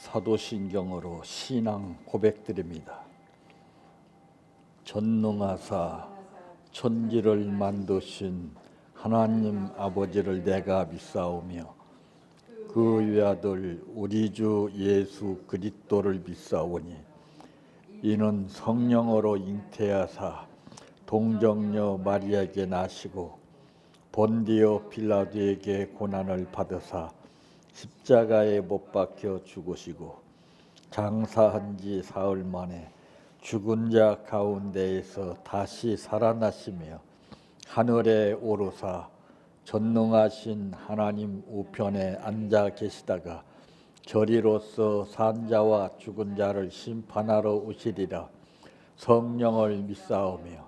사도신경으로 신앙 고백드립니다. 전능하사 천지를 만드신 하나님 아버지를 내가 믿사오며 그 외아들 우리 주 예수 그리스도를 믿사오니 이는 성령으로 잉태하사 동정녀 마리아에게 나시고 본디오 빌라도에게 고난을 받으사 십자가에 못 박혀 죽으시고 장사한 지 사흘 만에 죽은 자 가운데에서 다시 살아나시며 하늘에 오르사 전능하신 하나님 우편에 앉아 계시다가 저리로서 산 자와 죽은 자를 심판하러 오시리라. 성령을 믿사오며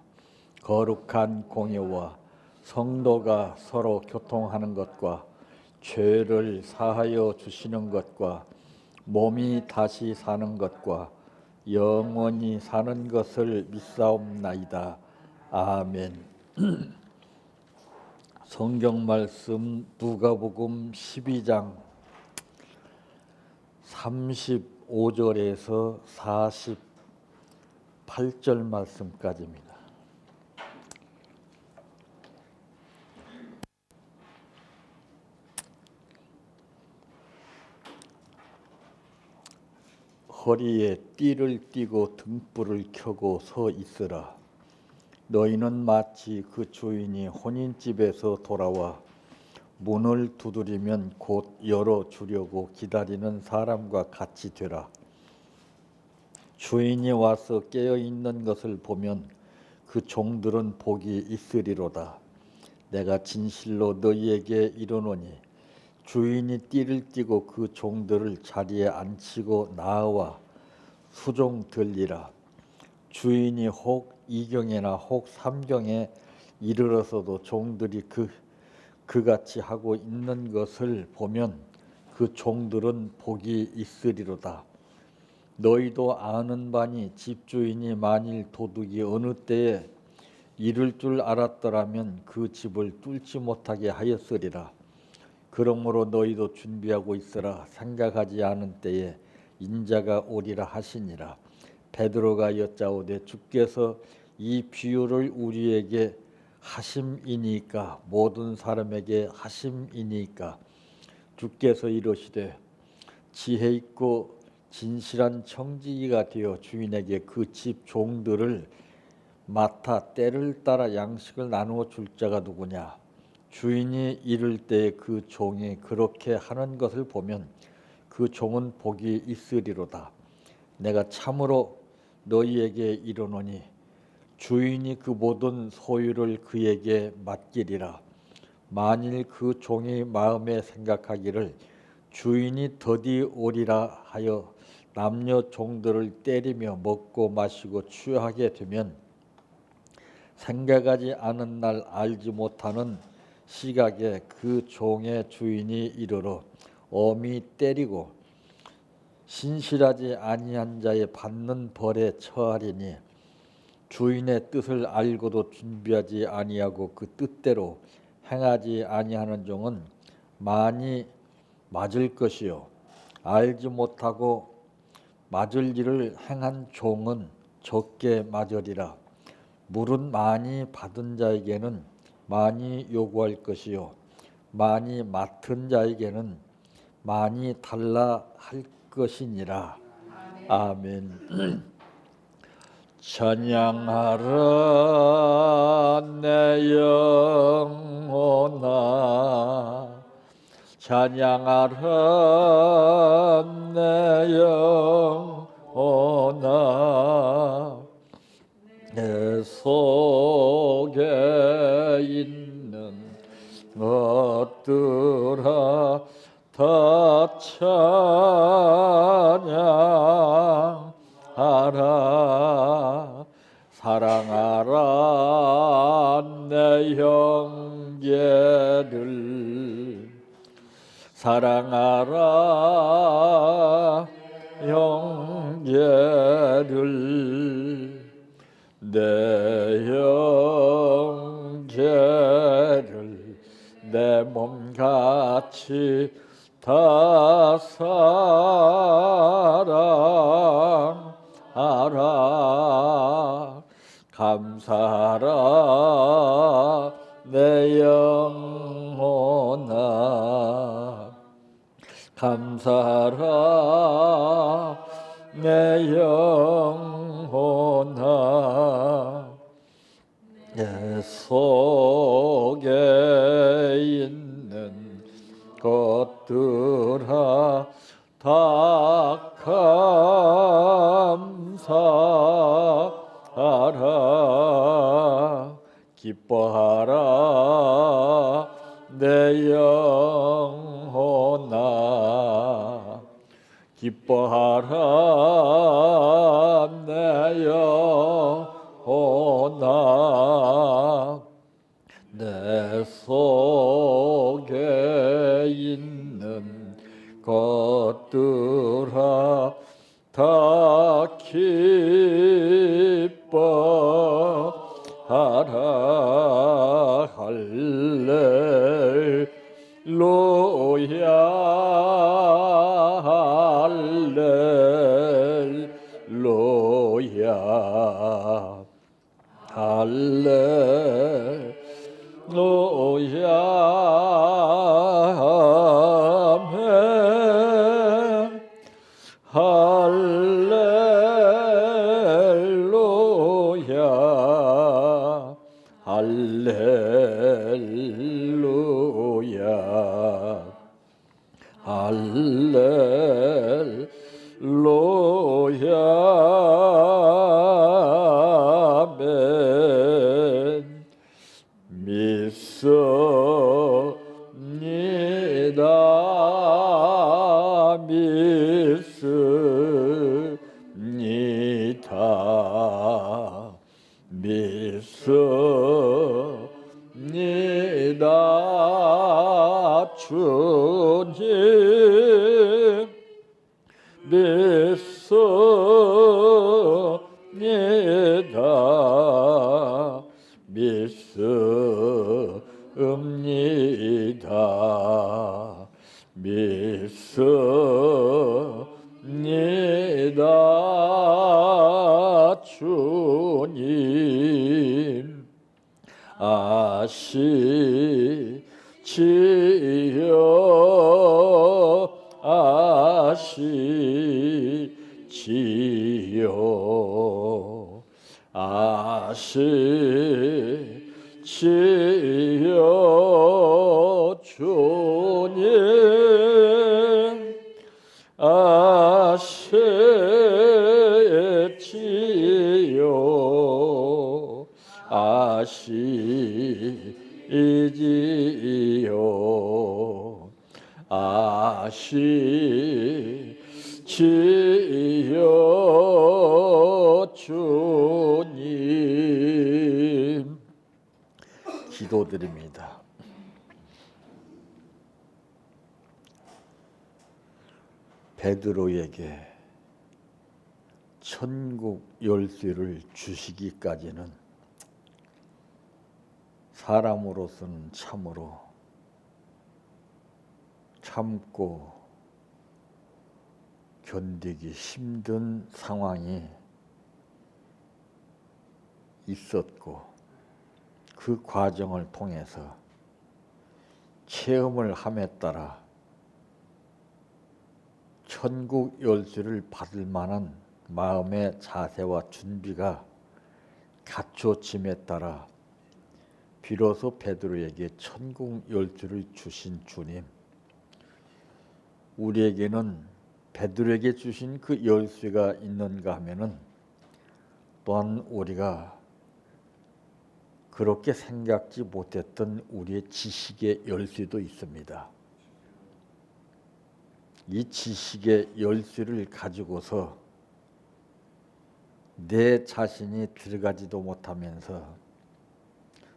거룩한 공예와 성도가 서로 교통하는 것과 죄를 사하여 주시는 것과 몸이 다시 사는 것과 영원히 사는 것을 믿사옵나이다. 아멘. 성경 말씀 누가복음 12장 35절에서 48절 말씀까지입니다. 허리에 띠를 띠고 등불을 켜고 서 있으라. 너희는 마치 그 주인이 혼인집에서 돌아와 문을 두드리면 곧 열어주려고 기다리는 사람과 같이 되라. 주인이 와서 깨어있는 것을 보면 그 종들은 복이 있으리로다. 내가 진실로 너희에게 이르노니 주인이 띠를 띠고 그 종들을 자리에 앉히고 나와 수종들리라. 주인이 혹 2경에나 혹 3경에 이르러서도 종들이 그같이 하고 있는 것을 보면 그 종들은 복이 있으리로다. 너희도 아는 바니 집주인이 만일 도둑이 어느 때에 이를 줄 알았더라면 그 집을 뚫지 못하게 하였으리라. 그러므로 너희도 준비하고 있으라. 생각하지 않은 때에 인자가 오리라 하시니라. 베드로가 여짜오되 주께서 이 비유를 우리에게 하심이니까 모든 사람에게 하심이니까. 주께서 이르시되 지혜 있고 진실한 청지기가 되어 주인에게 그 집 종들을 맡아 때를 따라 양식을 나누어 줄 자가 누구냐. 주인이 이를 때 그 종이 그렇게 하는 것을 보면 그 종은 복이 있으리로다. 내가 참으로 너희에게 이르노니 주인이 그 모든 소유를 그에게 맡기리라. 만일 그 종이 마음에 생각하기를 주인이 더디 오리라 하여 남녀 종들을 때리며 먹고 마시고 취하게 되면 생각하지 않은 날 알지 못하는 시각에 그 종의 주인이 이르러 엄히 때리고 신실하지 아니한 자의 받는 벌에 처하리니 주인의 뜻을 알고도 준비하지 아니하고 그 뜻대로 행하지 아니하는 종은 많이 맞을 것이요 알지 못하고 맞을 일을 행한 종은 적게 맞으리라. 물은 많이 받은 자에게는 많이 요구할 것이요 많이 맡은 자에게는 많이 달라 할 것이니라. 아멘. 찬양하라 내 영혼아, 찬양하라 내 영혼아, 내 속에 있는 것들아 다 찬양하라. 사랑하라 내 형제를, 사랑하라 형제를, 내 형제를 내 몸같이 다 사랑하라 감사하라 내 영혼아 감사하라 내 영혼아 내 속에 있는 것들아 다 감사하라 기뻐하라 내 영혼아 기뻐하라 내 영혼아 내 속에 있는 것들아 다 기뻐하라 할렐루야 할렐루야 할렐루야 아멘 할렐루야 할렐루야 할렐루야 아멘 믿습니다 믿습니다 믿습니다 주님 믿습니다 믿습니다 믿습니다 주님 아시지요 아시지요 아시지요 주님 아시지요 아시지요 아시지요 주님 기도드립니다. 베드로에게 천국 열쇠를 주시기까지는 사람으로서는 참으로 참고 견디기 힘든 상황이 있었고 그 과정을 통해서 체험을 함에 따라 천국 열쇠를 받을 만한 마음의 자세와 준비가 갖춰짐에 따라 비로소 베드로에게 천국 열쇠를 주신 주님, 우리에게는 베드로에게 주신 그 열쇠가 있는가 하면은 또한 우리가 그렇게 생각지 못했던 우리의 지식의 열쇠도 있습니다. 이 지식의 열쇠를 가지고서 내 자신이 들어가지도 못하면서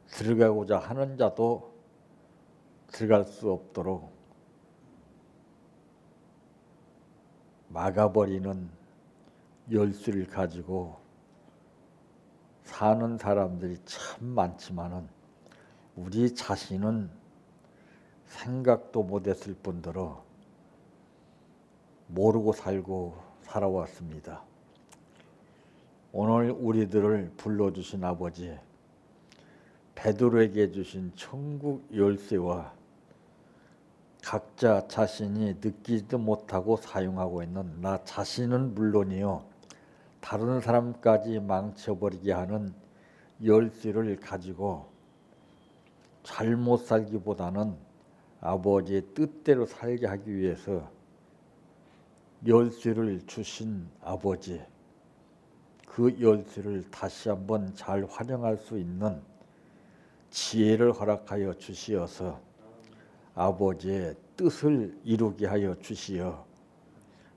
들어가고자 하는 자도 들어갈 수 없도록 막아버리는 열쇠를 가지고 사는 사람들이 참 많지만은 우리 자신은 생각도 못했을 뿐더러 모르고 살고 살아왔습니다. 오늘 우리들을 불러주신 아버지, 베드로에게 주신 천국 열쇠와 각자 자신이 느끼지도 못하고 사용하고 있는 나 자신은 물론이요 다른 사람까지 망쳐버리게 하는 열쇠를 가지고 잘못 살기보다는 아버지의 뜻대로 살게 하기 위해서 열쇠를 주신 아버지, 그 열쇠를 다시 한번 잘 활용할 수 있는 지혜를 허락하여 주시어서 아버지의 뜻을 이루게 하여 주시어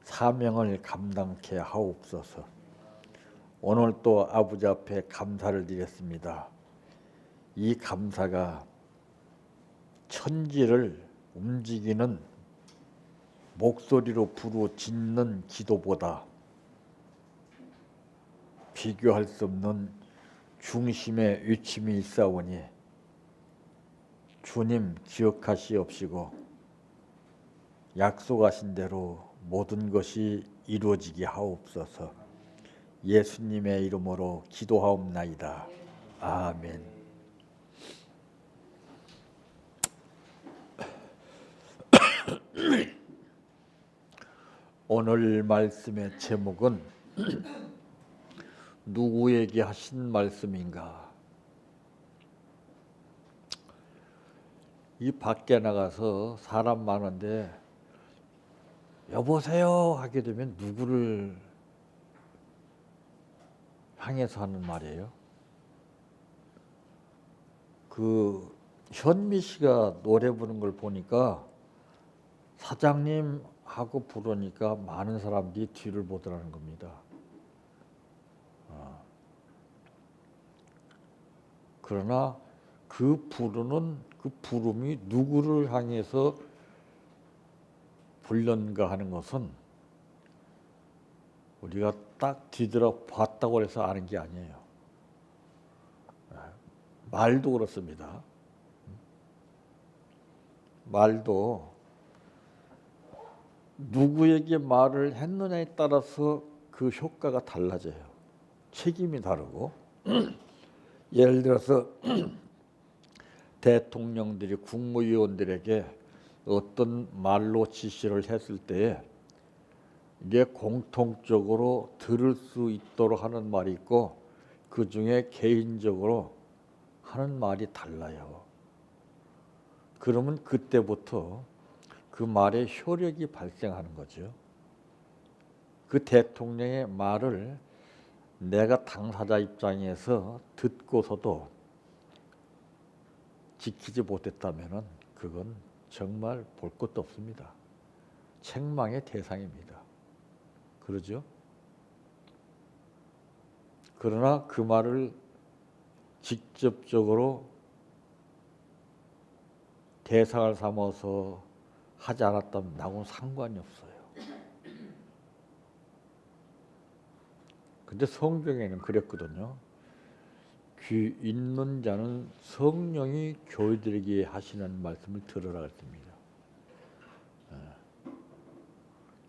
사명을 감당케 하옵소서. 오늘 또 아버지 앞에 감사를 드렸습니다. 이 감사가 천지를 움직이는 목소리로 부르짖는 기도보다 비교할 수 없는 중심의 위침이 있사오니 주님 기억하시옵시고 약속하신 대로 모든 것이 이루어지게 하옵소서. 예수님의 이름으로 기도하옵나이다. 아멘. 오늘 말씀의 제목은 누구에게 하신 말씀인가? 이 밖에 나가서 사람 많은데 여보세요 하게 되면 누구를 향해서 하는 말이에요? 그 현미 씨가 노래 부르는 걸 보니까 사장님 하고 부르니까 많은 사람들이 뒤를 보더라는 겁니다. 그러나 그 부르는 그 부름이 누구를 향해서 불렀는가 하는 것은 우리가 딱 뒤돌아 봤다고 해서 아는 게 아니에요. 말도 그렇습니다. 말도 누구에게 말을 했느냐에 따라서 그 효과가 달라져요. 책임이 다르고 예를 들어서 대통령들이 국무위원들에게 어떤 말로 지시를 했을 때에 이게 공통적으로 들을 수 있도록 하는 말이 있고 그 중에 개인적으로 하는 말이 달라요. 그러면 그때부터 그 말의 효력이 발생하는 거죠. 그 대통령의 말을 내가 당사자 입장에서 듣고서도 지키지 못했다면 그건 정말 볼 것도 없습니다. 책망의 대상입니다. 그러죠? 그러나 그 말을 직접적으로 대상을 삼아서 하지 않았다면 나하고는 상관이 없어요. 근데 성경에는 그랬거든요. 귀 있는 자는 성령이 교회들에게 하시는 말씀을 들으라 했습니다.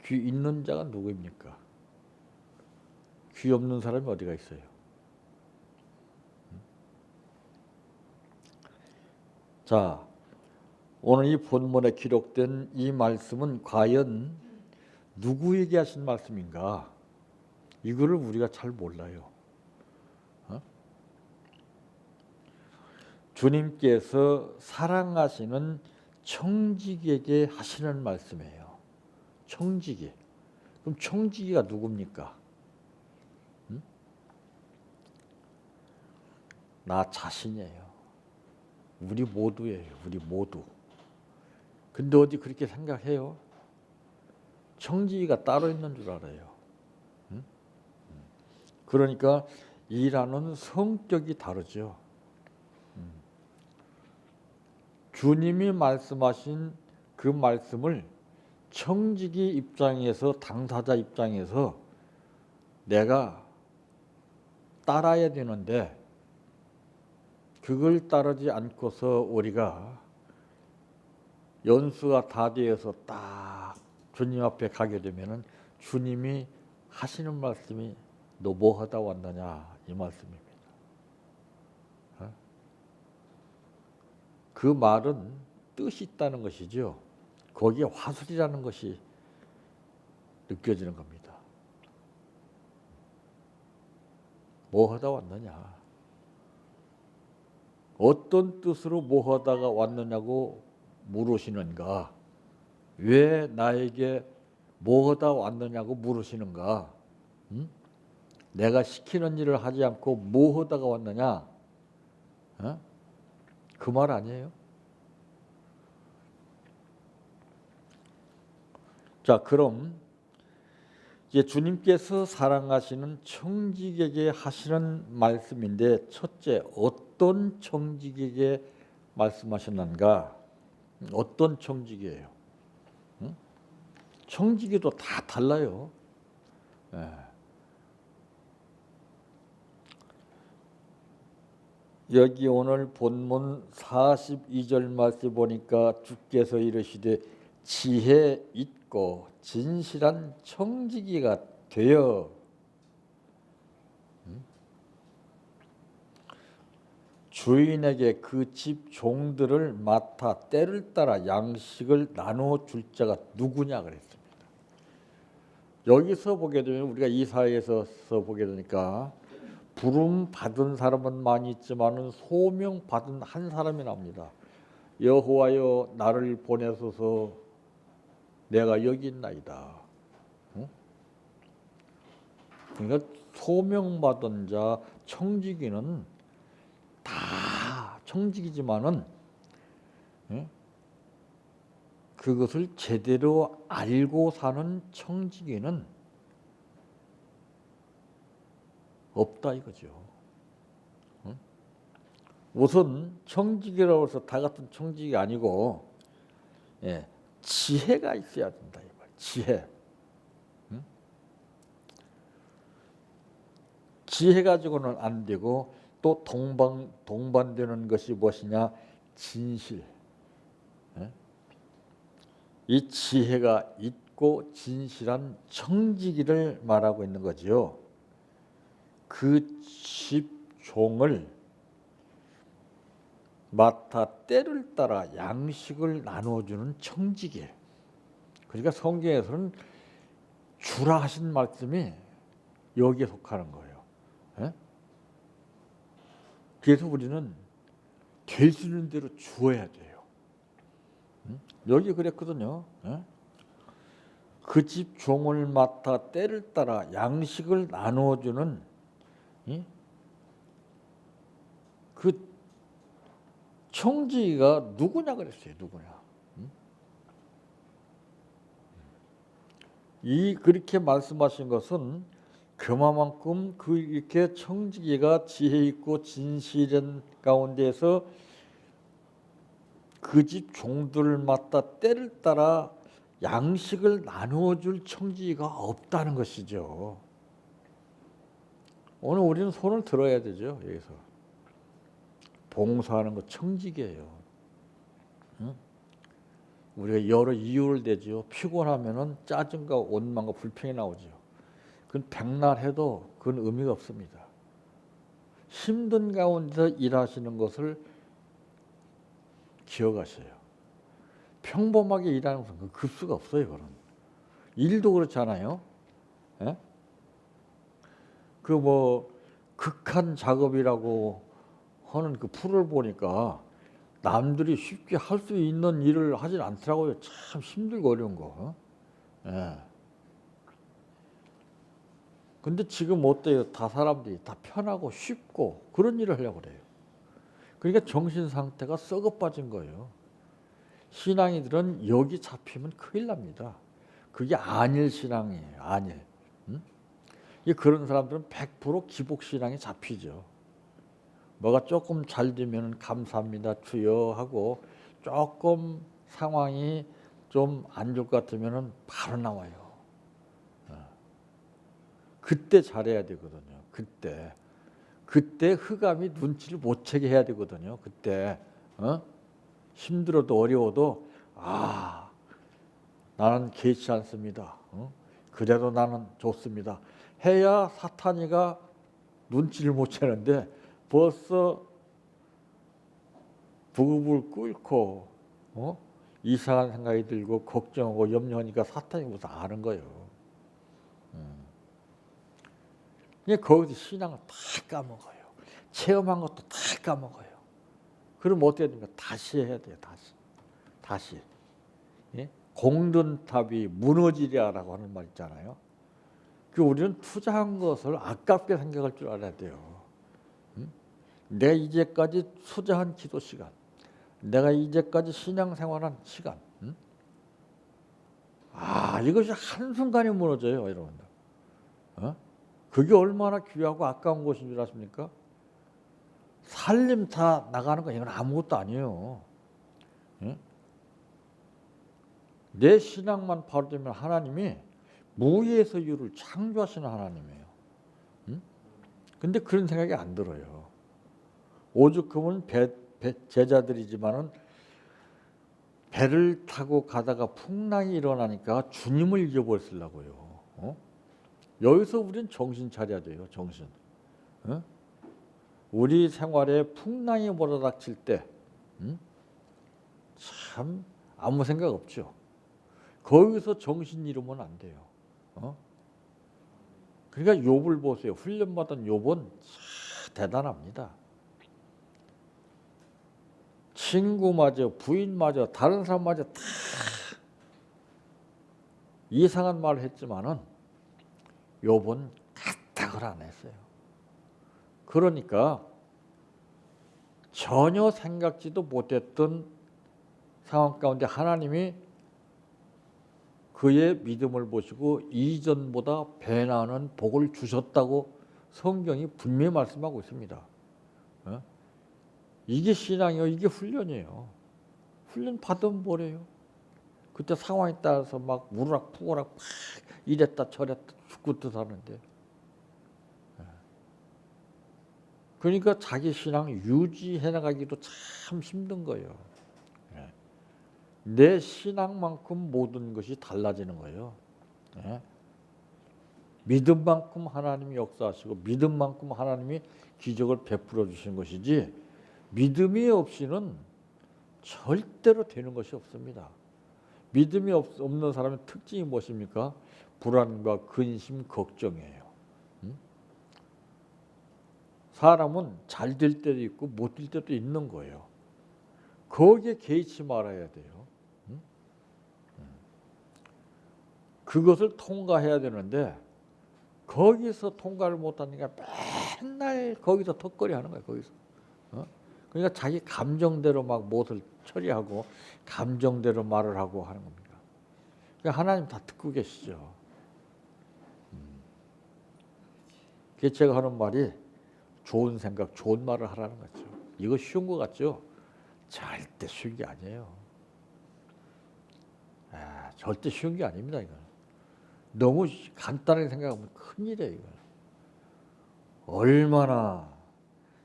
귀 있는 자가 누구입니까? 귀 없는 사람이 어디가 있어요? 자, 오늘 이 본문에 기록된 이 말씀은 과연 누구에게 하신 말씀인가? 이거를 우리가 잘 몰라요. 주님께서 사랑하시는 청지기에게 하시는 말씀이에요. 청지기. 그럼 청지기가 누굽니까? 나 자신이에요. 우리 모두예요. 우리 모두. 근데 어디 그렇게 생각해요? 청지기가 따로 있는 줄 알아요. 그러니까 일하는 성격이 다르죠. 주님이 말씀하신 그 말씀을 청지기 입장에서 당사자 입장에서 내가 따라야 되는데 그걸 따르지 않고서 우리가 연수가 다 되어서 딱 주님 앞에 가게 되면은 주님이 하시는 말씀이 너 뭐 하다 왔느냐 이 말씀입니다. 그 말은 뜻이 있다는 것이죠. 거기에 화술이라는 것이 느껴지는 겁니다. 뭐 하다 왔느냐. 어떤 뜻으로 뭐 하다가 왔느냐고 물으시는가. 왜 나에게 뭐 하다 왔느냐고 물으시는가. 응? 내가 시키는 일을 하지 않고 뭐 하다가 왔느냐. 어? 그 말 아니에요? 자, 그럼 이제 주님께서 사랑하시는 청직에게 하시는 말씀인데 첫째, 어떤 청직에게 말씀하셨는가? 어떤 청직이에요? 응? 청직이도 다 달라요. 예. 여기 오늘 본문 42절 말씀 보니까 주께서 이르시되 지혜 있고 진실한 청지기가 되어 주인에게 그 집 종들을 맡아 때를 따라 양식을 나누어 줄 자가 누구냐 그랬습니다. 여기서 보게 되면 우리가 이사야에서 보게 되니까 부름 받은 사람은 많이 있지만은 소명 받은 한 사람이 나옵니다. 여호와여 나를 보내소서 내가 여기 있나이다. 응? 그러니까 소명 받은 자 청지기는 다 청지기지만은 응? 그것을 제대로 알고 사는 청지기는 없다 이거죠. 응? 우선 청지기라고 해서 다 같은 청지기가 아니고 예, 지혜가 있어야 된다 이 말. 지혜. 응? 지혜 가지고는 안 되고 또 동반되는 것이 무엇이냐? 진실. 예? 이 지혜가 있고 진실한 청지기를 말하고 있는 거지요. 그 집 종을 맡아 때를 따라 양식을 나누어주는 청지기. 그러니까 성경에서는 주라 하신 말씀이 여기에 속하는 거예요. 예? 그래서 우리는 될 수 있는 대로 주어야 돼요. 여기 그랬거든요. 예? 그 집 종을 맡아 때를 따라 양식을 나누어주는 그 청지기가 누구냐 그랬어요. 누구냐. 이 그렇게 말씀하신 것은 그만큼 그 이렇게 청지기가 지혜 있고 진실한 가운데서 그 집 종들을 맡아 때를 따라 양식을 나누어 줄 청지기가 없다는 것이죠. 오늘 우리는 손을 들어야 되죠. 여기서 봉사하는 거 청지기예요. 응? 우리가 여러 이유를 대죠. 피곤하면은 짜증과 원망과 불평이 나오죠. 그건 백날 해도 그건 의미가 없습니다. 힘든 가운데서 일하시는 것을 기억하셔요. 평범하게 일하는 것은 그 급수가 없어요. 그런 일도 그렇잖아요. 예? 그 뭐 극한 작업이라고 하는 그 프로를 보니까 남들이 쉽게 할 수 있는 일을 하진 않더라고요. 참 힘들고 어려운 거. 예. 근데 지금 어때요? 다 사람들이 다 편하고 쉽고 그런 일을 하려고 그래요. 그러니까 정신 상태가 썩어 빠진 거예요. 신앙이들은 여기 잡히면 큰일 납니다. 그게 안일 신앙이에요. 안일. 응? 그런 사람들은 100% 기복 신앙에 잡히죠. 뭐가 조금 잘 되면 감사합니다 주여 하고 조금 상황이 좀 안 좋을 것 같으면 바로 나와요. 그때 잘해야 되거든요. 그때 흑암이 눈치를 못 채게 해야 되거든요. 그때 힘들어도 어려워도 나는 개의치 않습니다. 그래도 나는 좋습니다. 해야 사탄이가 눈치를 못 채는데 벌써 부글부글 끓고 이상한 생각이 들고 걱정하고 염려하니까 사탄이 무슨 아는 거예요. 거기서 신앙을 다 까먹어요. 체험한 것도 다 까먹어요. 그럼 어떻게 됩니까? 다시 해야 돼요. 다시. 예? 공든탑이 무너지랴라고 하는 말 있잖아요. 우리는 투자한 것을 아깝게 생각할 줄 알아야 돼요. 내가 이제까지 투자한 기도 시간, 내가 이제까지 신앙생활한 시간, 이것이 한순간에 무너져요, 여러분들. 그게 얼마나 귀하고 아까운 것인 줄 아십니까? 살림 다 나가는 거 이건 아무것도 아니에요. 내 신앙만 바로 되면 하나님이 무에서 유를 창조하시는 하나님이에요. 근데 그런 생각이 안 들어요. 오죽하면 제자들이지만은 배를 타고 가다가 풍랑이 일어나니까 주님을 잊어버렸으려고요. 여기서 우리는 정신 차려야 돼요. 정신. 우리 생활에 풍랑이 몰아닥칠 때 참 아무 생각 없죠. 거기서 정신 잃으면 안 돼요. 그러니까 욥을 보세요. 훈련받은 욥은 대단합니다. 친구마저 부인마저 다른 사람마저 다 이상한 말을 했지만은 욥은 까딱을 안 했어요. 그러니까 전혀 생각지도 못했던 상황 가운데 하나님이 그의 믿음을 보시고 이전보다 배나는 복을 주셨다고 성경이 분명히 말씀하고 있습니다. 이게 신앙이에요. 이게 훈련이에요. 훈련 받으면 뭐래요? 그때 상황에 따라서 막 우르락푸거락 막 이랬다 저랬다 죽고 뜻하는데. 그러니까 자기 신앙 유지해 나가기도 참 힘든 거예요. 내 신앙만큼 모든 것이 달라지는 거예요. 믿음만큼 하나님이 역사하시고 믿음만큼 하나님이 기적을 베풀어 주시는 것이지 믿음이 없이는 절대로 되는 것이 없습니다. 믿음이 없는 사람의 특징이 무엇입니까? 불안과 근심, 걱정이에요. 사람은 잘 될 때도 있고 못 될 때도 있는 거예요. 거기에 개의치 말아야 돼요. 그것을 통과해야 되는데 거기서 통과를 못하니까 맨날 거기서 턱걸이 하는 거예요. 거기서. 그러니까 자기 감정대로 막 무엇을 처리하고 감정대로 말을 하고 하는 겁니다. 그러니까 하나님 다 듣고 계시죠. 그래서 제가 하는 말이 좋은 생각, 좋은 말을 하라는 거죠. 이거 쉬운 것 같죠? 절대 쉬운 게 아니에요. 절대 쉬운 게 아닙니다. 이건. 너무 간단하게 생각하면 큰일이에요. 이건. 얼마나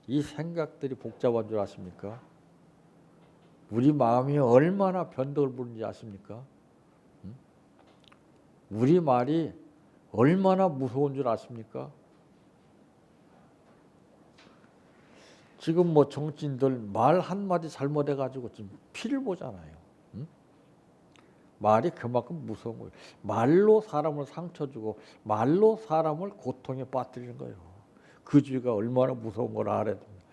이 생각들이 복잡한 줄 아십니까? 우리 마음이 얼마나 변덕을 부르는지 아십니까? 우리 말이 얼마나 무서운 줄 아십니까? 지금 뭐 정치인들 말 한마디 잘못해가지고 지금 피를 보잖아요. 말이 그만큼 무서운 거예요. 말로 사람을 상처 주고 말로 사람을 고통에 빠뜨리는 거예요. 그 죄가 얼마나 무서운 걸 알아야 됩니다.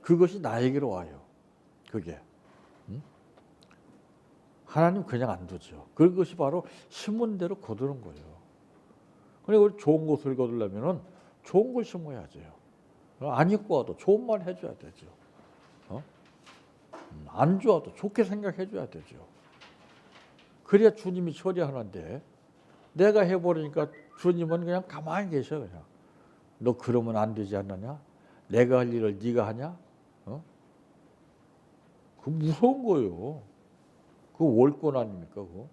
그것이 나에게로 와요. 그게. 하나님 그냥 안 두죠. 그것이 바로 심은 대로 거두는 거예요. 그러니까 우리 좋은 것을 거두려면 좋은 걸 심어야죠. 안 입고 와도 좋은 말 해줘야 되죠. 안 좋아도 좋게 생각해줘야 되죠. 그래야 주님이 처리하는데 내가 해버리니까 주님은 그냥 가만히 계셔. 그냥 너 그러면 안 되지 않느냐? 내가 할 일을 네가 하냐? 그 무서운 거예요. 그 월권 아닙니까? 그거?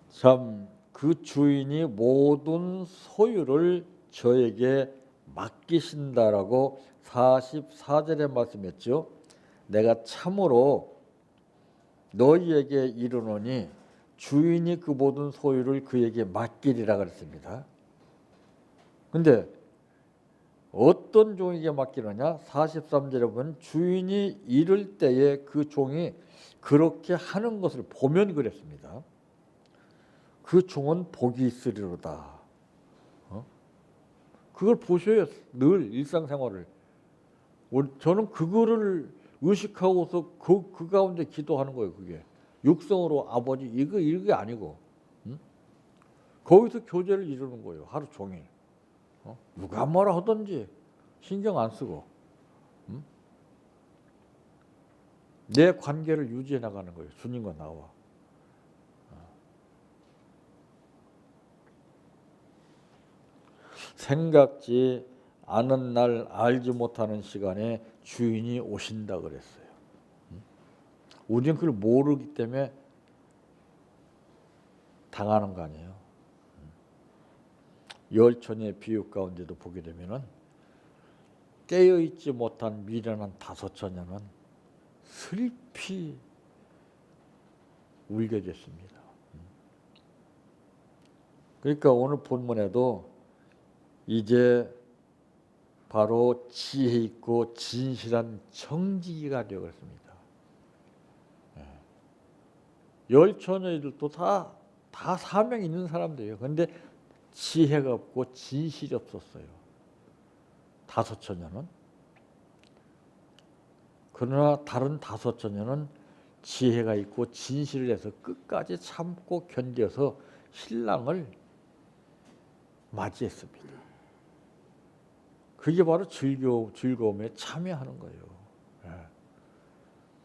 참 그 주인이 모든 소유를 저에게 맡기신다라고 44절에 말씀했죠. 내가 참으로 너희에게 이르노니 주인이 그 모든 소유를 그에게 맡기리라 그랬습니다. 근데 어떤 종에게 맡기느냐? 43절에 보면 주인이 이를 때에 그 종이 그렇게 하는 것을 보면 그랬습니다. 그 종은 복이 있으리로다. 그걸 보셔야 늘 일상생활을. 저는 그거를 의식하고서 그 가운데 기도하는 거예요. 그게 육성으로 아버지 이게 아니고 거기서 교제를 이루는 거예요. 하루 종일. 누가 뭐라 하든지 신경 안 쓰고 내 관계를 유지해 나가는 거예요. 주님과 나와. 생각지 않은 날 알지 못하는 시간에 주인이 오신다 그랬어요. 우리는 그걸 모르기 때문에 당하는 거 아니에요. 열처녀의 비유 가운데도 보게 되면은 깨어있지 못한 미련한 다섯 처녀는 슬피 울게 됐습니다. 그러니까 오늘 본문에도 이제 바로 지혜 있고 진실한 청지기가 되었습니다. 열 처녀들도 다 사명 있는 사람들이에요. 그런데 지혜가 없고 진실이 없었어요. 다섯 처녀는. 그러나 다른 다섯 처녀는 지혜가 있고 진실을 해서 끝까지 참고 견뎌서 신랑을 맞이했습니다. 그게 바로 즐거움에 참여하는 거예요.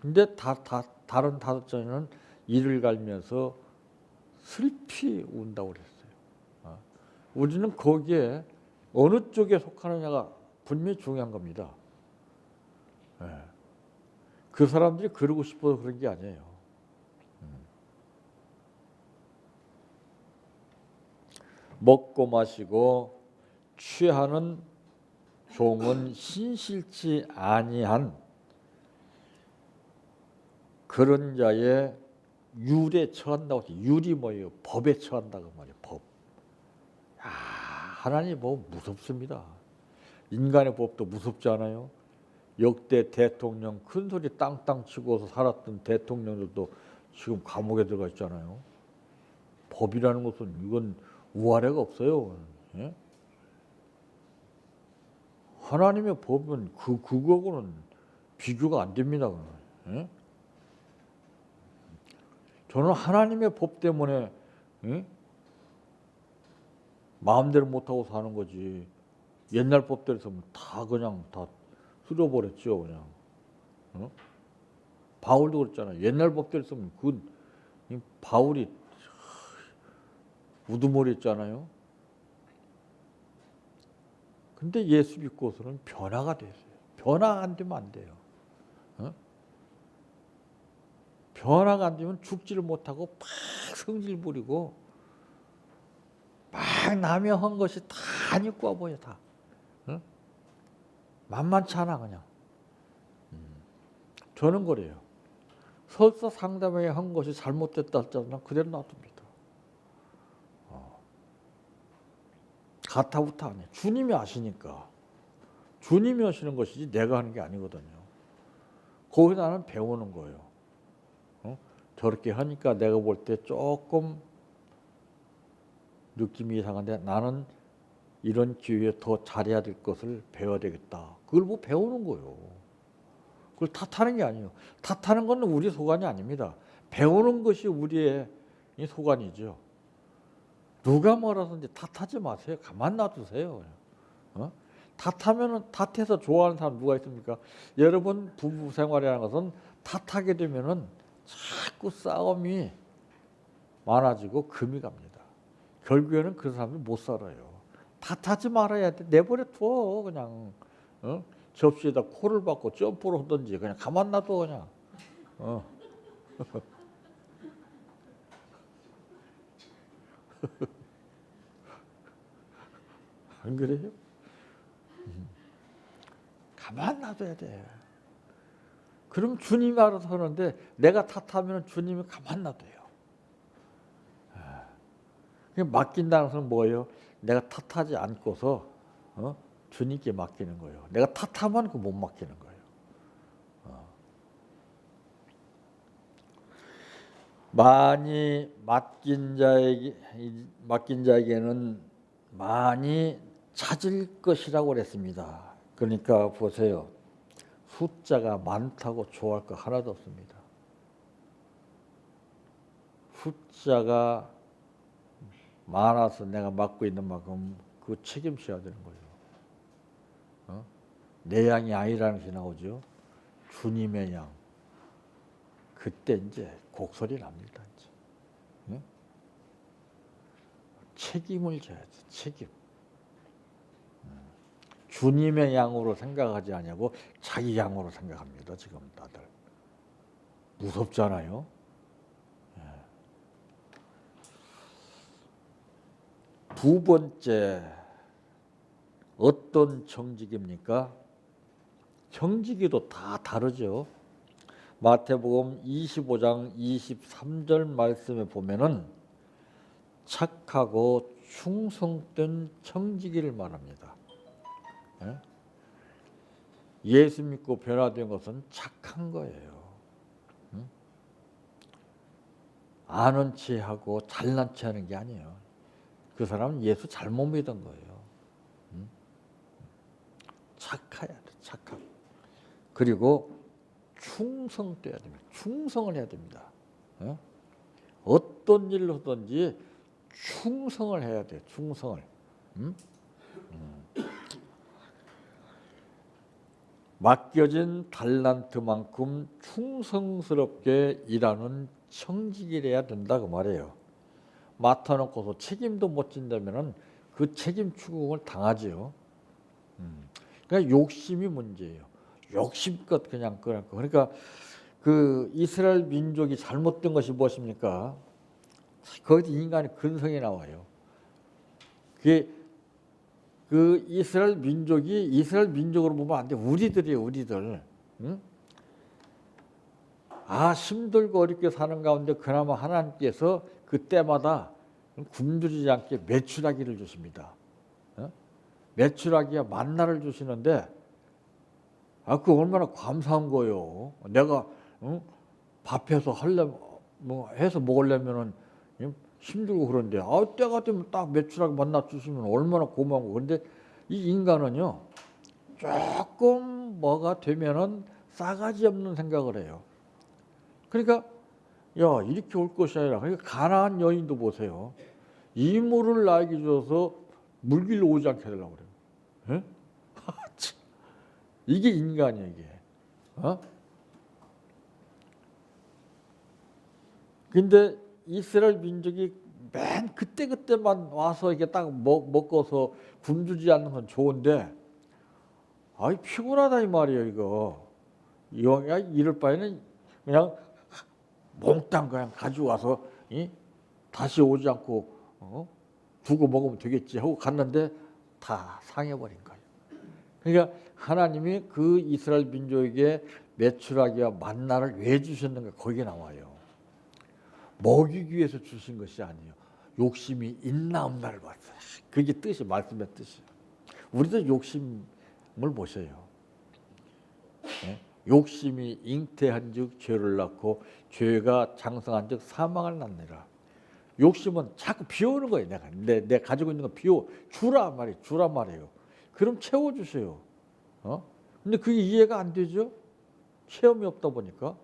근데 다른 다섯 처녀는 이를 갈면서 슬피 운다고 그랬어요. 우리는 거기에 어느 쪽에 속하느냐가 분명히 중요한 겁니다. 그 사람들이 그러고 싶어서 그런 게 아니에요. 먹고 마시고 취하는 종은 신실치 아니한 그런 자의 율에 처한다고 해서 율이 뭐예요? 법에 처한다고 말이에요. 법. 하나님 뭐 무섭습니다. 인간의 법도 무섭지 않아요? 역대 대통령 큰 소리 땅땅 치고서 살았던 대통령들도 지금 감옥에 들어가 있잖아요. 법이라는 것은 이건 우아래가 없어요. 예? 하나님의 법은 그거하고는 비교가 안 됩니다. 예? 저는 하나님의 법 때문에 마음대로 못하고 사는 거지. 옛날 법대로 했으면 다 그냥 다 쓸어버렸죠. 그냥. 바울도 그랬잖아요. 옛날 법대로 했으면 바울이 우두머리였잖아요. 근데 예수 믿고서는 변화가 됐어요. 변화가 안 되면 안 돼요. 변화가 안 되면 죽지를 못하고 막 성질 부리고 막 남이 한 것이 다 아니고 보여 다. 만만치 않아 그냥. 저는 그래요. 설사 상대방이 한 것이 잘못됐다 할지라도 그대로 놔둡니다. 가타부타 안 해. 주님이 아시니까. 주님이 하시는 것이지 내가 하는 게 아니거든요. 거기서 나는 배우는 거예요. 저렇게 하니까 내가 볼 때 조금 느낌이 이상한데 나는 이런 기회에 더 잘해야 될 것을 배워야 되겠다. 그걸 뭐 배우는 거예요. 그걸 탓하는 게 아니에요. 탓하는 건 우리 소관이 아닙니다. 배우는 것이 우리의 소관이죠. 누가 뭐라든지 탓하지 마세요. 가만 놔두세요. 탓하면은 탓해서 좋아하는 사람 누가 있습니까? 여러분 부부 생활이라는 것은 탓하게 되면은 자꾸 싸움이 많아지고 금이 갑니다. 결국에는 그 사람이 못 살아요. 탓하지 말아야 돼. 내버려 둬 그냥. 접시에다 코를 박고 점프를 하든지 그냥 가만 놔둬 그냥. 안 그래요? 가만 놔둬야 돼. 그럼 주님이 알아서 하는데 내가 탓하면 주님이 가만 놔둬요. 맡긴다는 것은 뭐예요? 내가 탓하지 않고서 주님께 맡기는 거예요. 내가 탓하면 그 못 맡기는 거예요. 많이 맡긴 자에게는 많이 찾을 것이라고 그랬습니다. 그러니까 보세요. 숫자가 많다고 좋아할 거 하나도 없습니다. 숫자가 많아서 내가 맡고 있는 만큼 그 책임져야 되는 거예요. 내 양이 아니라는 것이 나오죠. 주님의 양. 그때 이제 곡소리 납니다. 이제. 책임을 져야지. 책임. 주님의 양으로 생각하지 않냐고 자기 양으로 생각합니다. 지금 다들. 무섭잖아요. 두 번째, 어떤 정직입니까? 정직이도 다 다르죠. 마태복음 25장 23절 말씀에 보면은 착하고 충성된 정직이를 말합니다. 예수 믿고 변화된 것은 착한 거예요. 아는 체하고 잘난 체하는 게 아니에요. 그 사람은 예수 잘못 믿은 거예요. 착해야 돼, 착하고. 그리고 충성돼야 됩니다. 충성을 해야 됩니다. 어떤 일을 하든지 충성을 해야 돼, 충성을. 맡겨진 달란트만큼 충성스럽게 일하는 청직이래야 된다고 말해요. 맡아놓고서 책임도 못 진다면은 그 책임 추궁을 당하지요. 그러니까 욕심이 문제예요. 욕심껏 그냥 끄라고. 그러니까 그 이스라엘 민족이 잘못된 것이 무엇입니까? 거기서 인간의 근성이 나와요. 그게 그 이스라엘 민족이 이스라엘 민족으로 보면 안 돼. 우리들이에요, 우리들. 응? 힘들고 어렵게 사는 가운데 그나마 하나님께서 그때마다 굶주리지 않게 메추라기를 주십니다. 메추라기와 만나를 주시는데 그 얼마나 감사한 거예요. 내가 밥해서 해서 먹으려면은 힘들고 그런데 때가 되면 딱 메추라기 만나 주시면 얼마나 고마운 거. 그런데 이 인간은요 조금 뭐가 되면은 싸가지 없는 생각을 해요. 그러니까 이렇게 올 것이 아니라 그러니까 가나안 여인도 보세요. 이물을 나에게 줘서 물길로 오지 않게 해달라고 그래요. 이게 인간이에요, 이게. 근데 이스라엘 민족이 맨 그때만 와서 이게 딱 먹고서 굶주지 않는 건 좋은데, 피곤하다 이 말이에요, 이거. 이럴 바에는 그냥 몽땅 그냥 가지고 와서 다시 오지 않고 두고 먹으면 되겠지 하고 갔는데 다 상해버린 거예요. 그러니까 하나님이 그 이스라엘 민족에게 메추라기와 만나를 왜 주셨는가 거기에 나와요. 먹이기 위해서 주신 것이 아니에요. 욕심이 있나 없나를 봤어요. 그게 뜻이 말씀의 뜻이에요. 우리도 욕심을 보셔요. 욕심이 잉태한즉 죄를 낳고 죄가 장성한즉 사망을 낳느라. 욕심은 자꾸 비우는 거예요. 내가 가지고 있는 거 비워 주란 말이에요. 그럼 채워주세요. 근데 그게 이해가 안 되죠? 체험이 없다 보니까.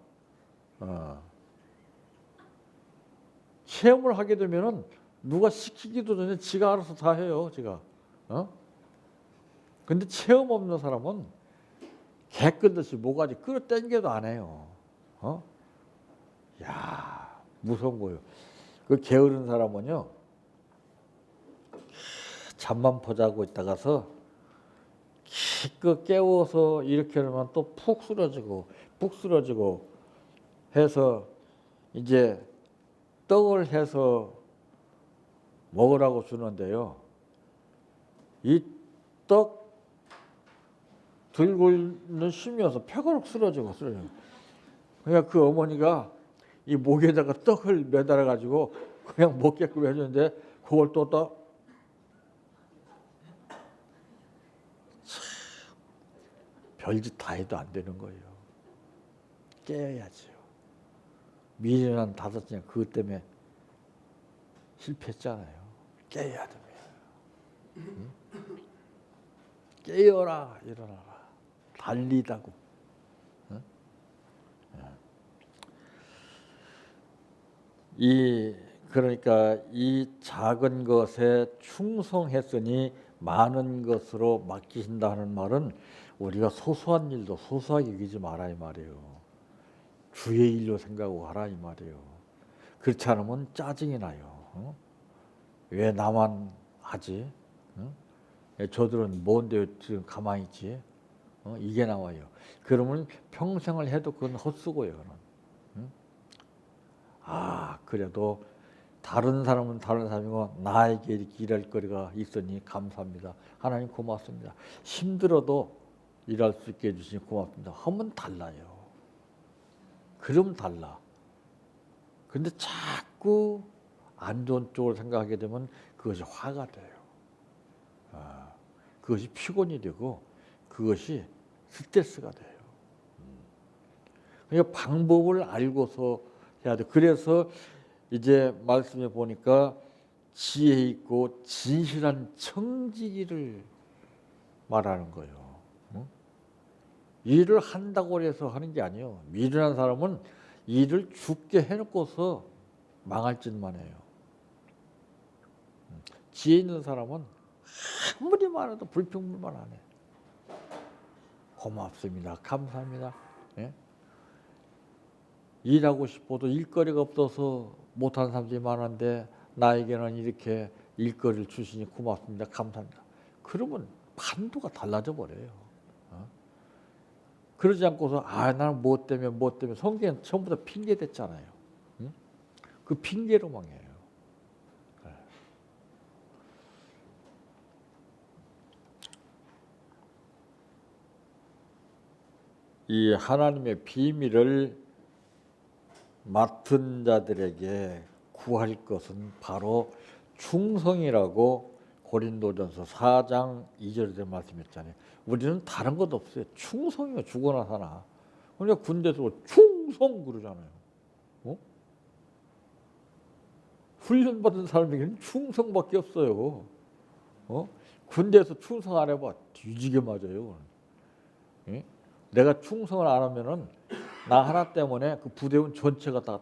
체험을 하게 되면은 누가 시키기도 전에 지가 알아서 다 해요, 지가. 근데 체험 없는 사람은 개끈듯이 모가지 끌어당겨도 안 해요. 무서운 거예요. 그 게으른 사람은요, 잠만 포자고 있다가서 기껏 깨워서 이렇게 하면 또 푹 쓰러지고 해서 이제 떡을 해서 먹으라고 주는데요. 이 떡 들고 있는 쉬면서 폐가락 쓰러지고. 그러니까 그 어머니가 이 목에다가 떡을 매달아 가지고 그냥 먹게끔 해주는데 그걸 또 별짓 다 해도 안 되는 거예요. 깨어야지요. 미련한 다섯째 그것 때문에 실패했잖아요. 깨어야 됩니다. 응? 깨어라, 일어나라. 달리다고. 응? 그러니까 이 작은 것에 충성했으니 많은 것으로 맡기신다 하는 말은 우리가 소소한 일도 소소하게 여기지 마라 이 말이에요. 주의 일로 생각하고 하라 이 말이에요. 그렇지 않으면 짜증이 나요. 어? 왜 나만 하지? 어? 저들은 뭔데 지금 가만히 있지? 이게 나와요. 그러면 평생을 해도 그건 헛수고예요. 그건. 그래도 다른 사람은 다른 사람이고 나에게 이렇게 일할 거리가 있으니 감사합니다. 하나님 고맙습니다. 힘들어도 일할 수 있게 해주시니 고맙습니다. 하면 달라요. 그럼 달라. 근데 자꾸 안 좋은 쪽으로 생각하게 되면 그것이 화가 돼요. 그것이 피곤이 되고 그것이 스트레스가 돼요. 그러니까 방법을 알고서 해야 돼. 그래서 이제 말씀해 보니까 지혜 있고 진실한 청지기를 말하는 거예요. 일을 한다고 해서 하는 게 아니에요. 미련한 사람은 일을 죽게 해놓고서 망할 짓만 해요. 지혜 있는 사람은 아무리 많아도 불평불만 안 해. 고맙습니다. 감사합니다. 예? 일하고 싶어도 일거리가 없어서 못하는 사람들이 많은데 나에게는 이렇게 일거리를 주시니 고맙습니다. 감사합니다. 그러면 판도가 달라져 버려요. 그러지 않고서 나는 뭐 때문에 성경은 처음부터 핑계 댔잖아요. 응? 그 핑계로만 해요. 이 하나님의 비밀을 맡은 자들에게 구할 것은 바로 충성이라고 고린도전서 4장 2절에 대한 말씀했잖아요. 우리는 다른 것 없어요. 충성이요. 죽어나 사나. 그러니까 군대에서 충성 그러잖아요. 훈련받은 사람에게는 충성밖에 없어요. 군대에서 충성 안 해봐 뒤지게 맞아요. 예? 내가 충성을 안 하면은 나 하나 때문에 그 부대원 전체가 다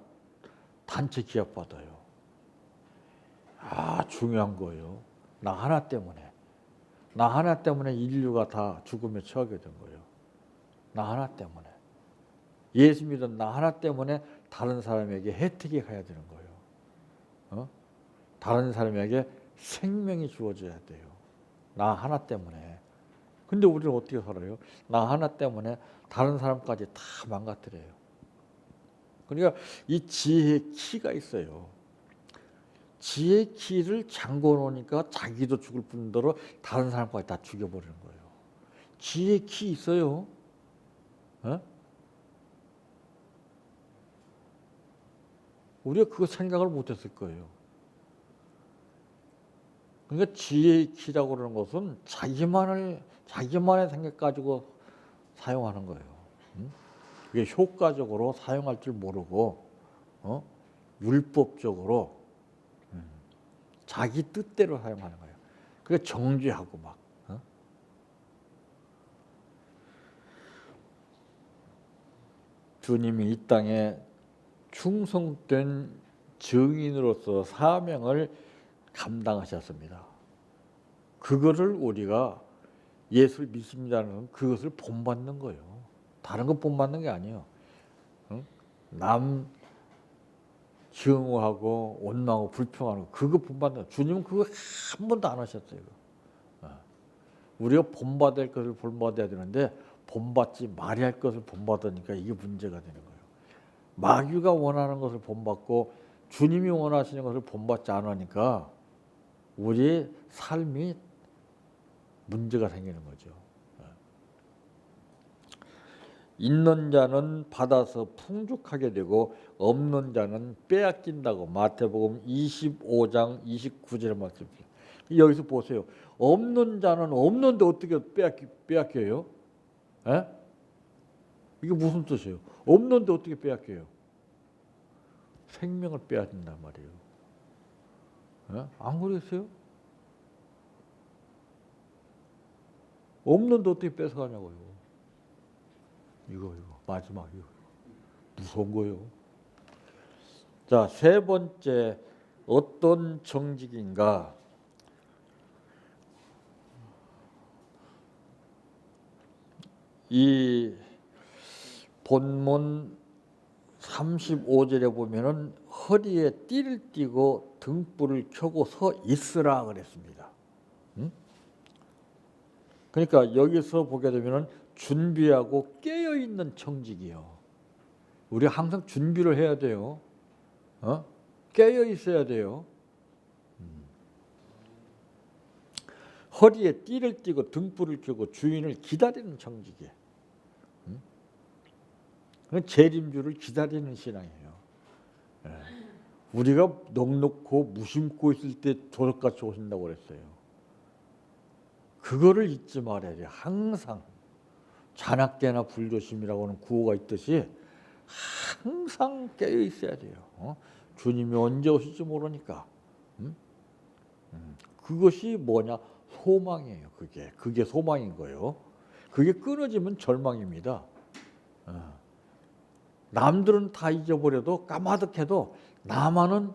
단체 기합 받아요. 중요한 거예요. 나 하나 때문에 인류가 다 죽음에 처하게 된 거예요. 나 하나 때문에. 예수 믿은 나 하나 때문에 다른 사람에게 혜택이 가야 되는 거예요. 다른 사람에게 생명이 주어져야 돼요. 나 하나 때문에. 근데 우리는 어떻게 살아요? 나 하나 때문에 다른 사람까지 다 망가뜨려요. 그러니까 이 지혜의 키가 있어요. 지혜의 키를 잠궈 놓으니까 자기도 죽을 뿐더러 다른 사람까지 다 죽여버리는 거예요. 지혜의 키 있어요. 우리가 그거 생각을 못했을 거예요. 그러니까 지혜의 키라고 그러는 것은 자기만의 생각 가지고 사용하는 거예요. 그게 효과적으로 사용할 줄 모르고 율법적으로 자기 뜻대로 사용하는 거예요. 그게 정죄하고 막. 주님이 이 땅에 충성된 증인으로서 사명을 감당하셨습니다. 그거를 우리가 예수를 믿습니다는 건 그것을 본받는 거예요. 다른 거 본받는 게 아니에요. 남 증오하고 원망하고 불평하는 거 그거 본받는 거. 주님은 그거 한 번도 안 하셨어요. 우리가 본받을 것을 본받아야 되는데 본받지 말아야 할 것을 본받으니까 이게 문제가 되는 거예요. 마귀가 원하는 것을 본받고 주님이 원하시는 것을 본받지 않으니까 우리의 삶이 문제가 생기는 거죠. 있는 자는 받아서 풍족하게 되고 없는 자는 빼앗긴다고 마태복음 25장 29절에 말씀입니다. 여기서 보세요. 없는 자는 없는데 어떻게 빼앗겨요? 에? 이게 무슨 뜻이에요? 없는데 어떻게 빼앗겨요? 생명을 빼앗긴단 말이에요. 에? 안 그러겠어요? 없는데 어떻게 뺏어가냐고요. 이거 마지막 이거 무서운 거예요. 자, 세 번째 어떤 정직인가? 이 본문 35절에 보면은 허리에 띠를 띠고 등불을 켜고 서 있으라 그랬습니다. 응? 그러니까 여기서 보게 되면은 준비하고 깨어 있는 정직이요. 우리 항상 준비를 해야 돼요. 깨어 있어야 돼요. 허리에 띠를 띠고 등불을 켜고 주인을 기다리는 정직이에요. 재림주를 기다리는 신앙이에요. 우리가 넉넉고 무심코 있을 때 조석같이 오신다고 그랬어요. 그거를 잊지 말아야 돼요. 항상 잔악계나 불조심이라고는 구호가 있듯이 항상 깨어 있어야 돼요. 주님이 언제 오실지 모르니까. 그것이 뭐냐? 소망이에요. 그게 소망인 거예요. 그게 끊어지면 절망입니다. 남들은 다 잊어버려도 까마득해도 나만은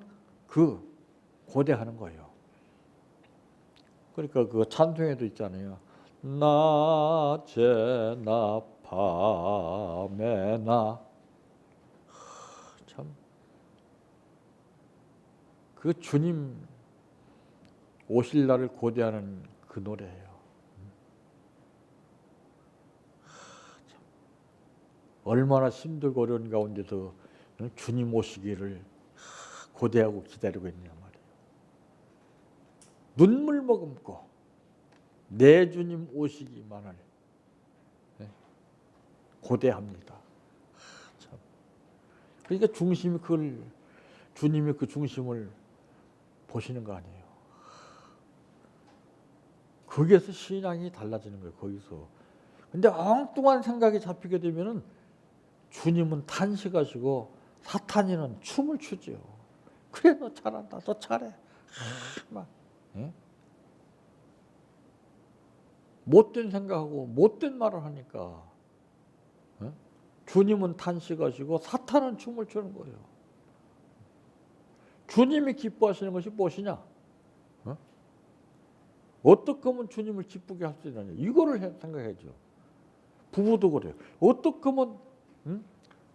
고대하는 거예요. 그러니까 그 찬송에도 있잖아요. 낮에나 밤에나. 참, 그 주님 오실 날을 고대하는 그 노래예요. 참, 얼마나 힘들고 어려운 가운데서 주님 오시기를 고대하고 기다리고 있냐 말이에요. 눈물 머금고 내 주님 오시기만을 고대합니다. 참. 그러니까 주님이 그 중심을 보시는 거 아니에요. 거기에서 신앙이 달라지는 거예요. 거기서. 근데 엉뚱한 생각이 잡히게 되면은 주님은 탄식하시고 사탄이는 춤을 추죠. 그래, 너 잘한다, 너 잘해. 막, 못된 생각하고 못된 말을 하니까 주님은 탄식하시고 사탄은 춤을 추는 거예요. 주님이 기뻐하시는 것이 무엇이냐? 어떻게 하면 주님을 기쁘게 할 수 있느냐? 이거를 생각해야죠. 부부도 그래요. 어떻게 하면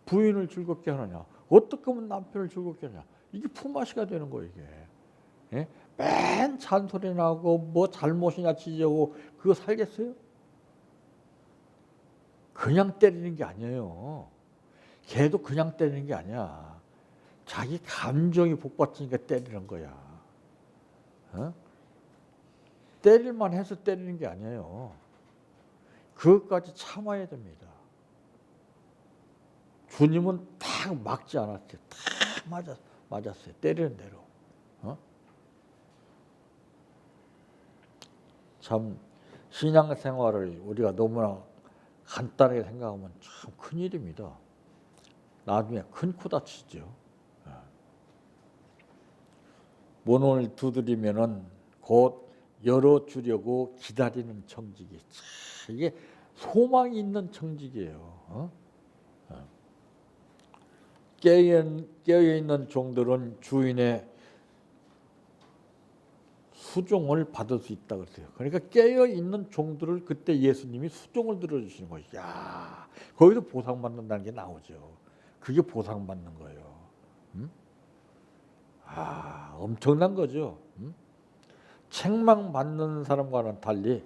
부인을 즐겁게 하느냐? 어떻게 하면 남편을 즐겁게 하느냐? 이게 품앗이가 되는 거예요. 이게. 맨 잔소리 나고 뭐 잘못이냐 지적하고 그거 살겠어요? 그냥 때리는 게 아니에요. 걔도 그냥 때리는 게 아니야. 자기 감정이 복받치니까 때리는 거야. 때릴만 해서 때리는 게 아니에요. 그것까지 참아야 됩니다. 주님은 딱 막지 않았어요. 딱 맞았어요. 때리는 대로. 참 신앙생활을 우리가 너무나 간단하게 생각하면 참 큰일입니다. 나중에 큰 코 다치죠. 문을 두드리면은 곧 열어주려고 기다리는 정직이, 이게 소망이 있는 정직이에요. 깨어있는 종들은 주인의 수종을 받을 수 있다고 그랬어요. 그러니까 깨어있는 종들을 그때 예수님이 수종을 들어주시는 거예요. 야, 거기서 보상받는다는 게 나오죠. 그게 보상받는 거예요. 엄청난 거죠. 책망받는 사람과는 달리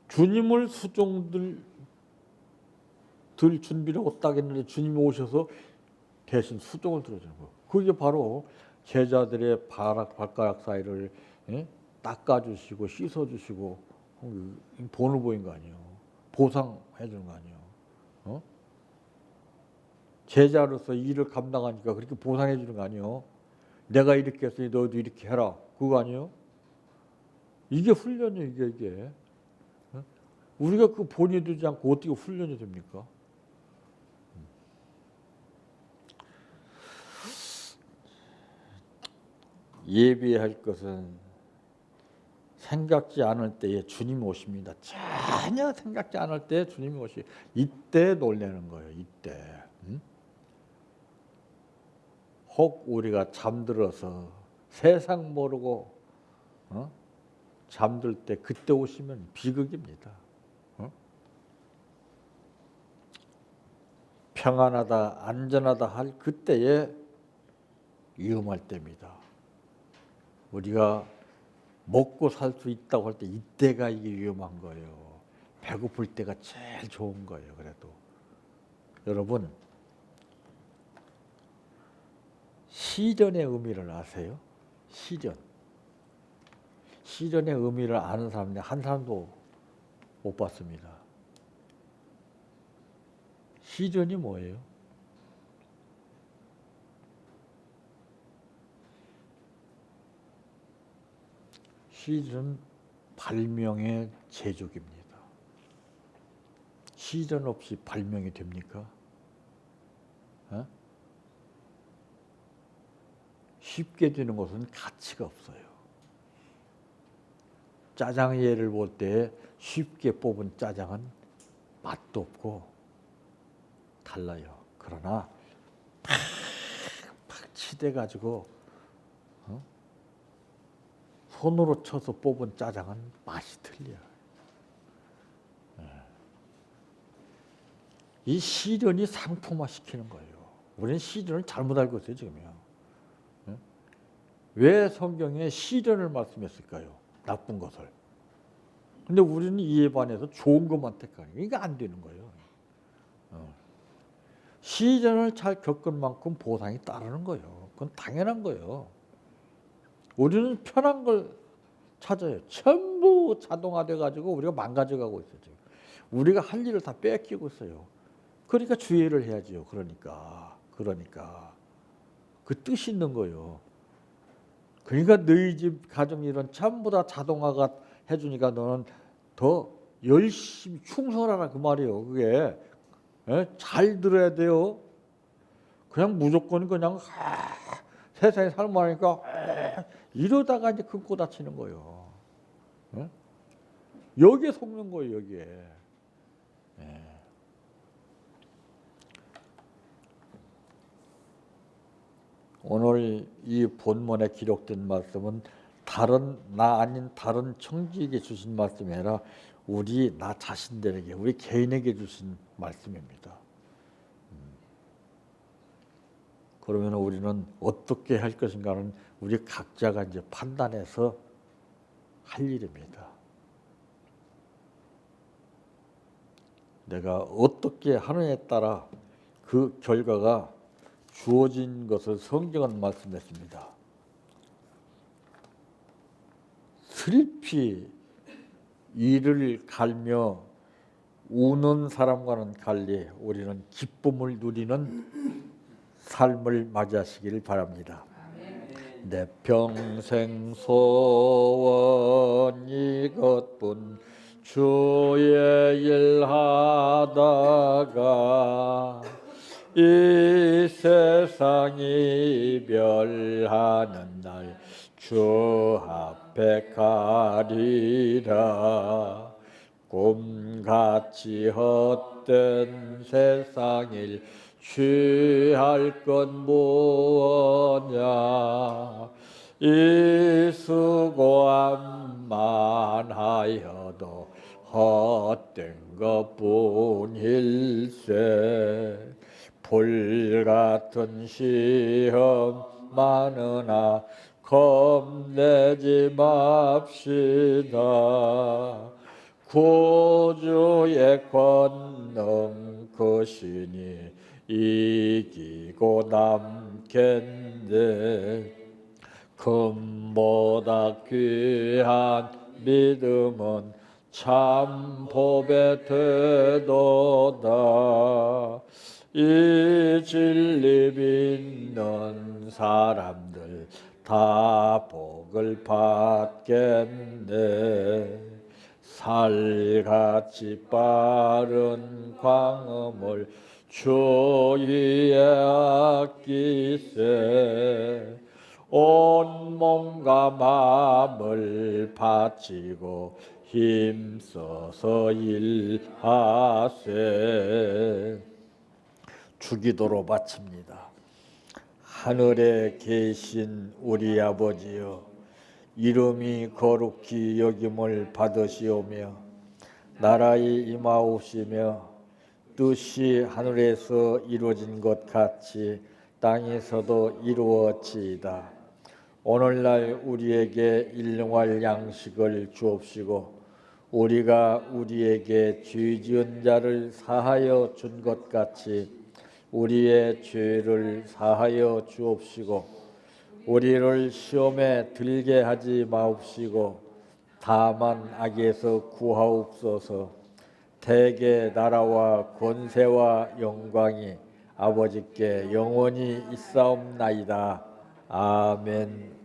주님을 수종들 준비를 딱 했는데 주님이 오셔서 대신 수종을 들어주는 거예요. 그게 바로 제자들의 발가락 사이를 닦아주시고 씻어주시고 본을 보인 거 아니에요. 보상해 주는 거 아니에요. 어? 제자로서 일을 감당하니까 그렇게 보상해 주는 거 아니에요? 내가 이렇게 했으니 너도 이렇게 해라. 그거 아니에요? 이게 훈련이에요, 이게. 어? 우리가 그 본의 두지 않고 어떻게 훈련이 됩니까? 예비할 것은 생각지 않을 때에 주님이 오십니다. 전혀 생각지 않을 때에 주님이 오시. 이때 놀라는 거예요. 이때. 혹 우리가 잠들어서 세상 모르고 잠들 때 그때 오시면 비극입니다. 평안하다 안전하다 할 그때에 위험할 때입니다. 우리가 먹고 살 수 있다고 할 때 이때가 이게 위험한 거예요. 배고플 때가 제일 좋은 거예요. 그래도 여러분 시련의 의미를 아세요? 시련의 의미를 아는 사람이 한 사람도 못 봤습니다. 시련이 뭐예요? 시련은 발명의 제족입니다. 시련 없이 발명이 됩니까? 쉽게 되는 것은 가치가 없어요. 짜장 예를 볼 때 쉽게 뽑은 짜장은 맛도 없고 달라요. 그러나 팍팍 치대가지고 손으로 쳐서 뽑은 짜장은 맛이 틀려요. 이 시련이 상품화시키는 거예요. 우리는 시련을 잘못 알고 있어요, 지금요. 왜 성경에 시련을 말씀했을까요? 나쁜 것을. 근데 우리는 이에 반해서 좋은 것만 택하는 거예요. 이게 안 되는 거예요. 시련을 잘 겪은 만큼 보상이 따르는 거예요. 그건 당연한 거예요. 우리는 편한 걸 찾아요. 전부 자동화돼 가지고 우리가 망가져가고 있어요. 지금. 우리가 할 일을 다 뺏기고 있어요. 그러니까 주의를 해야지요. 그러니까 그 뜻이 있는 거예요. 그러니까 너희 집 가정 일은 전부 다 자동화가 해주니까 너는 더 열심히 충성하라 그 말이에요. 그게 잘 들어야 돼요. 그냥 무조건 그냥 세상에 살만하니까 이러다가 이제 금고 다치는 거예요. 여기에 속는 거예요. 여기에. 오늘 이 본문에 기록된 말씀은 나 아닌 다른 청지에게 주신 말씀이 아니라 나 자신들에게 우리 개인에게 주신 말씀입니다. 그러면 우리는 어떻게 할 것인가는 우리 각자가 이제 판단해서 할 일입니다. 내가 어떻게 하느냐에 따라 그 결과가 주어진 것을 성경은 말씀했습니다. 슬피 이를 갈며 우는 사람과는 달리 우리는 기쁨을 누리는 삶을 맞이하시기를 바랍니다. 내 평생 소원 이것뿐 주의 일 하다가 이 세상 이별하는 날 주 앞에 가리라. 꿈같이 헛된 세상일 취할 건 무엇냐. 이 수고함만 하여도 헛된 것뿐일세. 불같은 시험 많으나 겁내지 맙시다. 구주의 권능 그 신이 이기고 남겠네. 금보다 귀한 믿음은 참 법에 되도다. 이 진리 믿는 사람들 다 복을 받겠네. 살같이 빠른 광음을 주위에 아끼세. 온 몸과 마음을 바치고 힘써서 일하세. 주기도로 바칩니다. 하늘에 계신 우리 아버지여, 이름이 거룩히 여김을 받으시오며 나라의 임하옵시며 뜻이 하늘에서 이루어진 것 같이 땅에서도 이루어지이다. 오늘날 우리에게 일용할 양식을 주옵시고 우리가 우리에게 죄 지은 자를 사하여 준 것 같이 우리의 죄를 사하여 주옵시고 우리를 시험에 들게 하지 마옵시고 다만 악에서 구하옵소서. 대개 나라와 권세와 영광이 아버지께 영원히 있사옵나이다. 아멘.